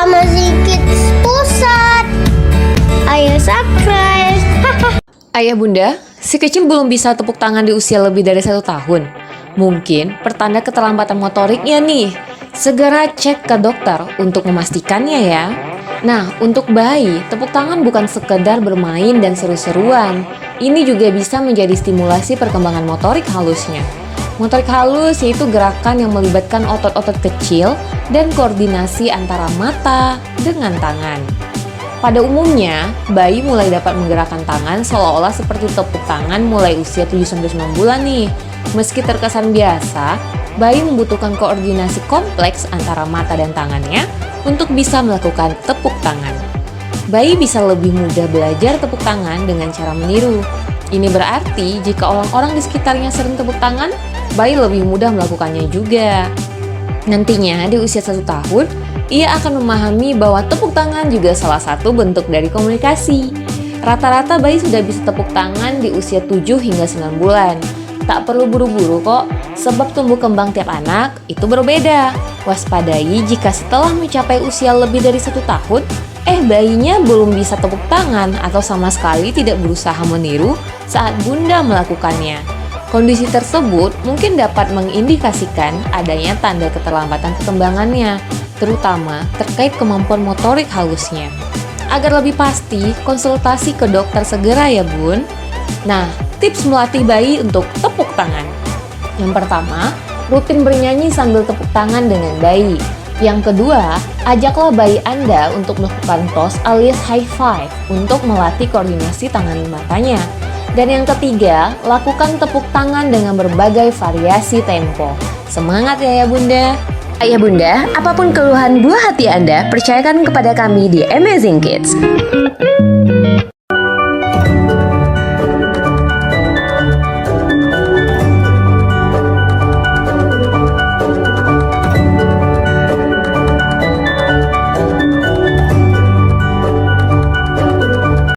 Amazing Kids Pusat. Ayo subscribe. Ayah bunda, si kecil belum bisa tepuk tangan di usia lebih dari 1 tahun. Mungkin pertanda keterlambatan motoriknya nih. Segera cek ke dokter untuk memastikannya ya. Nah, untuk bayi, tepuk tangan bukan sekedar bermain dan seru-seruan. Ini juga bisa menjadi stimulasi perkembangan motorik halusnya. Motorik halus yaitu gerakan yang melibatkan otot-otot kecil dan koordinasi antara mata dengan tangan. Pada umumnya, bayi mulai dapat menggerakkan tangan seolah-olah seperti tepuk tangan mulai usia 7-9 bulan nih. Meski terkesan biasa, bayi membutuhkan koordinasi kompleks antara mata dan tangannya untuk bisa melakukan tepuk tangan. Bayi bisa lebih mudah belajar tepuk tangan dengan cara meniru. Ini berarti jika orang-orang di sekitarnya sering tepuk tangan, bayi lebih mudah melakukannya juga. Nantinya di usia 1 tahun, ia akan memahami bahwa tepuk tangan juga salah satu bentuk dari komunikasi. Rata-rata bayi sudah bisa tepuk tangan di usia 7 hingga 9 bulan. Tak perlu buru-buru kok, sebab tumbuh kembang tiap anak itu berbeda. Waspadai jika setelah mencapai usia lebih dari 1 tahun, bayinya belum bisa tepuk tangan atau sama sekali tidak berusaha meniru saat bunda melakukannya. Kondisi tersebut mungkin dapat mengindikasikan adanya tanda keterlambatan perkembangannya, terutama terkait kemampuan motorik halusnya. Agar lebih pasti, konsultasi ke dokter segera ya bun. Nah, tips melatih bayi untuk tepuk tangan. Yang pertama, rutin bernyanyi sambil tepuk tangan dengan bayi. Yang kedua, ajaklah bayi Anda untuk melakukan toast alias high five untuk melatih koordinasi tangan matanya. Dan yang ketiga, lakukan tepuk tangan dengan berbagai variasi tempo. Semangat ya bunda! Ayah bunda, apapun keluhan buah hati Anda, percayakan kepada kami di Amazing Kids.